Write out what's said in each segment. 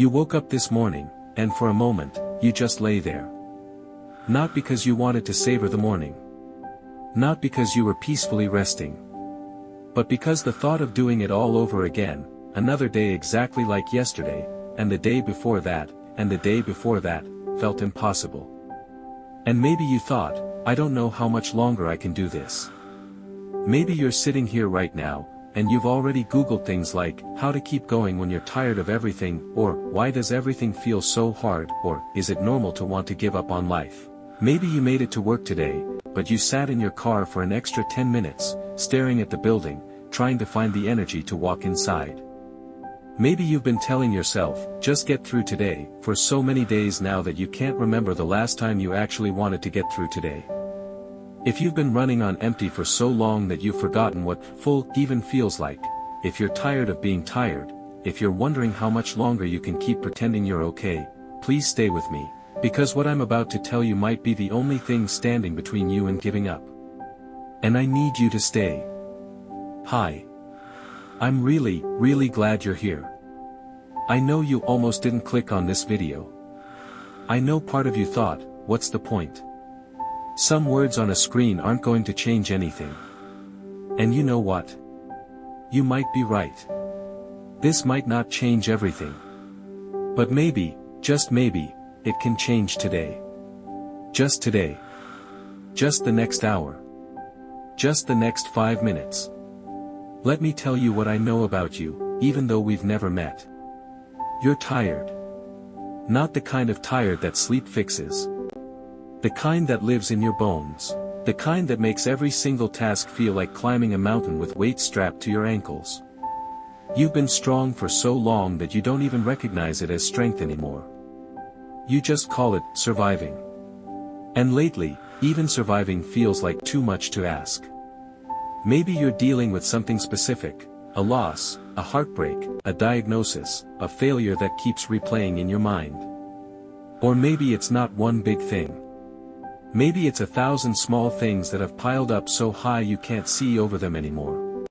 You woke up this morning, and for a moment, you just lay there. Not because you wanted to savor the morning. Not because you were peacefully resting. But because the thought of doing it all over again, another day exactly like yesterday, and the day before that, and the day before that, felt impossible. And maybe you thought, I don't know how much longer I can do this. Maybe you're sitting here right now, and you've already Googled things like, how to keep going when you're tired of everything, or, why does everything feel so hard, or, is it normal to want to give up on life? Maybe you made it to work today, but you sat in your car for an extra 10 minutes, staring at the building, trying to find the energy to walk inside. Maybe you've been telling yourself, just get through today, for so many days now that you can't remember the last time you actually wanted to get through today. If you've been running on empty for so long that you've forgotten what full even feels like, if you're tired of being tired, if you're wondering how much longer you can keep pretending you're okay, please stay with me, because what I'm about to tell you might be the only thing standing between you and giving up. And I need you to stay. Hi. I'm really glad you're here. I know you almost didn't click on this video. I know part of you thought, what's the point? Some words on a screen aren't going to change anything. And you know what? You might be right. This might not change everything. But maybe, just maybe, it can change today. Just today. Just the next hour. Just the next 5 minutes. Let me tell you what I know about you, even though we've never met. You're tired. Not the kind of tired that sleep fixes. The kind that lives in your bones. The kind that makes every single task feel like climbing a mountain with weights strapped to your ankles. You've been strong for so long that you don't even recognize it as strength anymore. You just call it surviving. And lately, even surviving feels like too much to ask. Maybe you're dealing with something specific, a loss, a heartbreak, a diagnosis, a failure that keeps replaying in your mind. Or maybe it's not one big thing. Maybe it's 1,000 small things that have piled up so high you can't see over them anymore.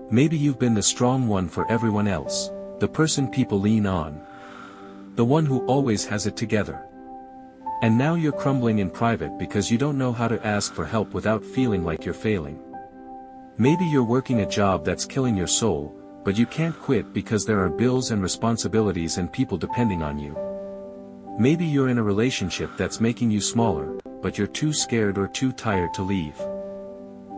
Maybe you've been the strong one for everyone else, the person people lean on. The one who always has it together. And now you're crumbling in private because you don't know how to ask for help without feeling like you're failing. Maybe you're working a job that's killing your soul, but you can't quit because there are bills and responsibilities and people depending on you. Maybe you're in a relationship that's making you smaller, but you're too scared or too tired to leave.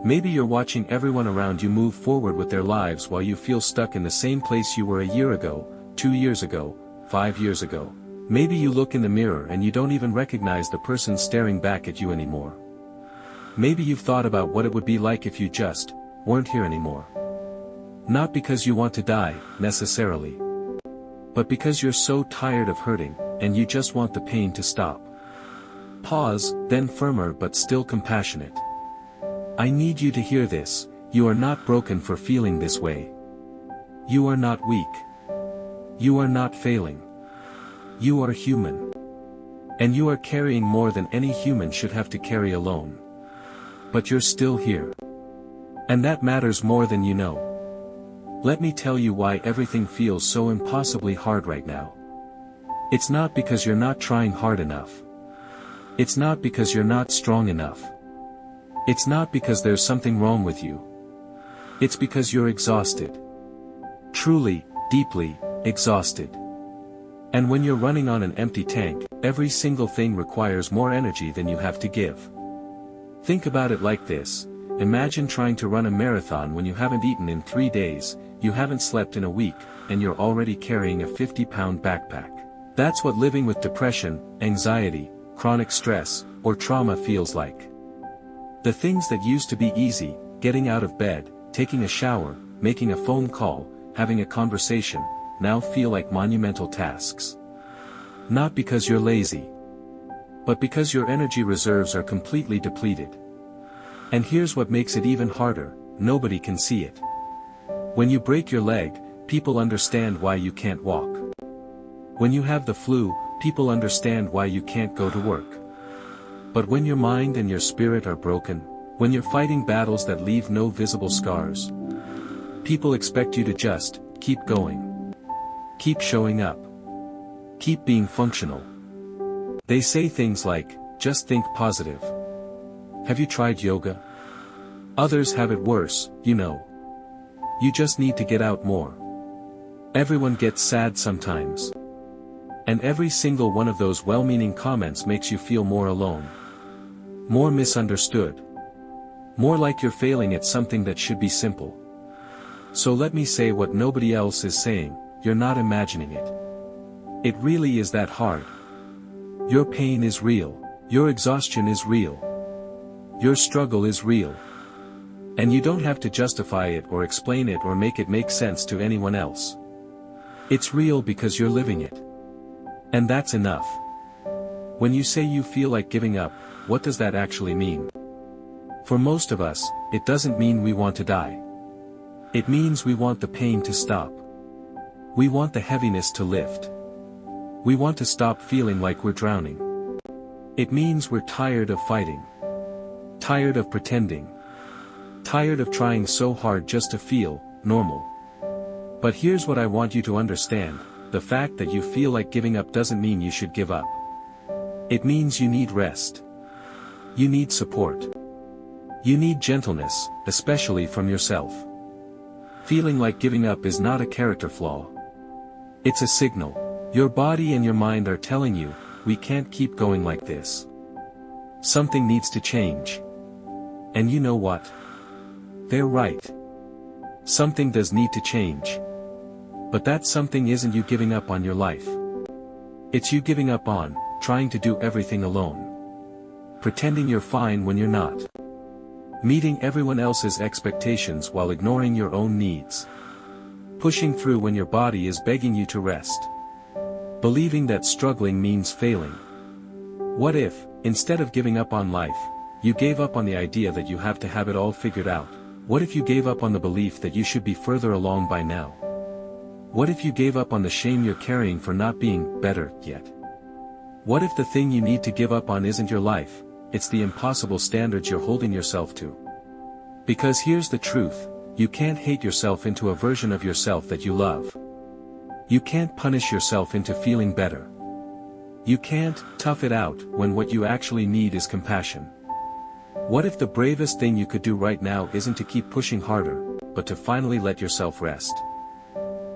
Maybe you're watching everyone around you move forward with their lives while you feel stuck in the same place you were a year ago, 2 years ago, 5 years ago. Maybe you look in the mirror and you don't even recognize the person staring back at you anymore. Maybe you've thought about what it would be like if you just weren't here anymore. Not because you want to die, necessarily. But because you're so tired of hurting, and you just want the pain to stop. Pause, then firmer but still compassionate. I need you to hear this, you are not broken for feeling this way. You are not weak. You are not failing. You are human. And you are carrying more than any human should have to carry alone. But you're still here. And that matters more than you know. Let me tell you why everything feels so impossibly hard right now. It's not because you're not trying hard enough. It's not because you're not strong enough. It's not because there's something wrong with you. It's because you're exhausted. Truly, deeply, exhausted. And when you're running on an empty tank, every single thing requires more energy than you have to give. Think about it like this. Imagine trying to run a marathon when you haven't eaten in 3 days, you haven't slept in a week, and you're already carrying a 50-pound backpack. That's what living with depression, anxiety, chronic stress, or trauma feels like. The things that used to be easy, getting out of bed, taking a shower, making a phone call, having a conversation, now feel like monumental tasks. Not because you're lazy, but because your energy reserves are completely depleted. And here's what makes it even harder, nobody can see it. When you break your leg, people understand why you can't walk. When you have the flu, people understand why you can't go to work. But when your mind and your spirit are broken, when you're fighting battles that leave no visible scars, people expect you to just keep going. Keep showing up. Keep being functional. They say things like, just think positive. Have you tried yoga? Others have it worse, you know. You just need to get out more. Everyone gets sad sometimes. And every single one of those well-meaning comments makes you feel more alone. More misunderstood. More like you're failing at something that should be simple. So let me say what nobody else is saying, you're not imagining it. It really is that hard. Your pain is real, your exhaustion is real. Your struggle is real. And you don't have to justify it or explain it or make it make sense to anyone else. It's real because you're living it. And that's enough. When you say you feel like giving up, what does that actually mean? For most of us, it doesn't mean we want to die. It means we want the pain to stop. We want the heaviness to lift. We want to stop feeling like we're drowning. It means we're tired of fighting. Tired of pretending. Tired of trying so hard just to feel normal. But here's what I want you to understand, the fact that you feel like giving up doesn't mean you should give up. It means you need rest. You need support. You need gentleness, especially from yourself. Feeling like giving up is not a character flaw. It's a signal. Your body and your mind are telling you, we can't keep going like this. Something needs to change. And you know what? They're right. Something does need to change. But that something isn't you giving up on your life. It's you giving up on, trying to do everything alone. Pretending you're fine when you're not. Meeting everyone else's expectations while ignoring your own needs. Pushing through when your body is begging you to rest. Believing that struggling means failing. What if, instead of giving up on life, you gave up on the idea that you have to have it all figured out? What if you gave up on the belief that you should be further along by now? What if you gave up on the shame you're carrying for not being better yet? What if the thing you need to give up on isn't your life, it's the impossible standards you're holding yourself to? Because here's the truth, you can't hate yourself into a version of yourself that you love. You can't punish yourself into feeling better. You can't tough it out when what you actually need is compassion. What if the bravest thing you could do right now isn't to keep pushing harder, but to finally let yourself rest?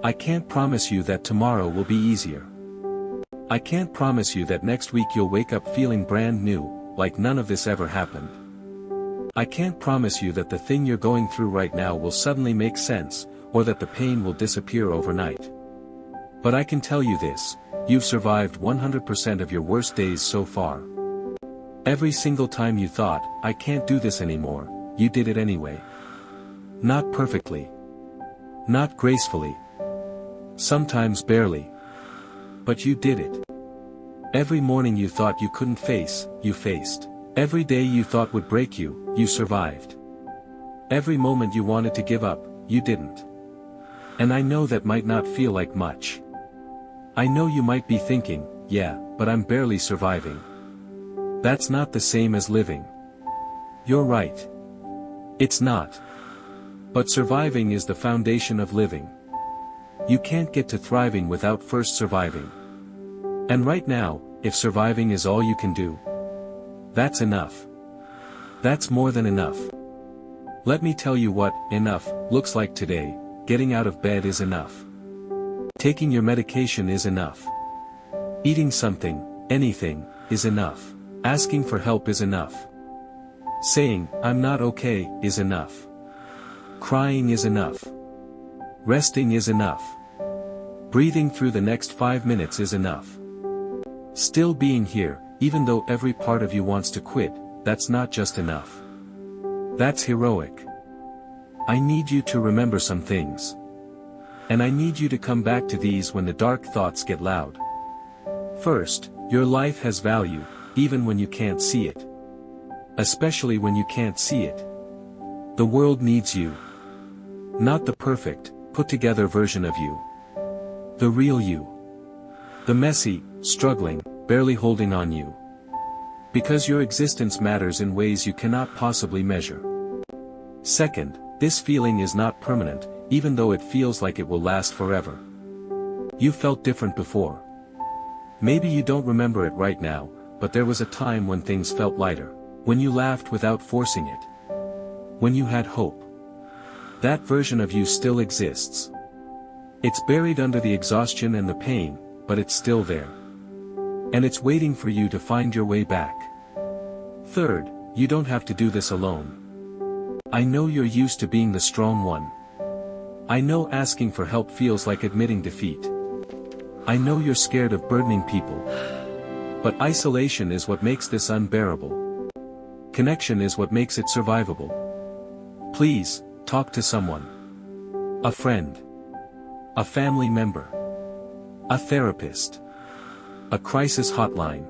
I can't promise you that tomorrow will be easier. I can't promise you that next week you'll wake up feeling brand new, like none of this ever happened. I can't promise you that the thing you're going through right now will suddenly make sense, or that the pain will disappear overnight. But I can tell you this, you've survived 100% of your worst days so far. Every single time you thought, I can't do this anymore, you did it anyway. Not perfectly. Not gracefully. Sometimes barely. But you did it. Every morning you thought you couldn't face, you faced. Every day you thought would break you, you survived. Every moment you wanted to give up, you didn't. And I know that might not feel like much. I know you might be thinking, yeah, but I'm barely surviving. That's not the same as living. You're right. It's not. But surviving is the foundation of living. You can't get to thriving without first surviving. And right now, if surviving is all you can do, that's enough. That's more than enough. Let me tell you what enough looks like today. Getting out of bed is enough. Taking your medication is enough. Eating something, anything, is enough. Asking for help is enough. Saying, I'm not okay, is enough. Crying is enough. Resting is enough. Breathing through the next 5 minutes is enough. Still being here, even though every part of you wants to quit, that's not just enough. That's heroic. I need you to remember some things. And I need you to come back to these when the dark thoughts get loud. First, your life has value, even when you can't see it. Especially when you can't see it. The world needs you. Not the perfect, put-together version of you. The real you. The messy, struggling, barely holding on you. Because your existence matters in ways you cannot possibly measure. Second, this feeling is not permanent, even though it feels like it will last forever. You felt different before. Maybe you don't remember it right now, but there was a time when things felt lighter. When you laughed without forcing it. When you had hope. That version of you still exists. It's buried under the exhaustion and the pain, but it's still there. And it's waiting for you to find your way back. Third, you don't have to do this alone. I know you're used to being the strong one. I know asking for help feels like admitting defeat. I know you're scared of burdening people. But isolation is what makes this unbearable. Connection is what makes it survivable. Please, talk to someone. A friend. A family member. A therapist. A crisis hotline.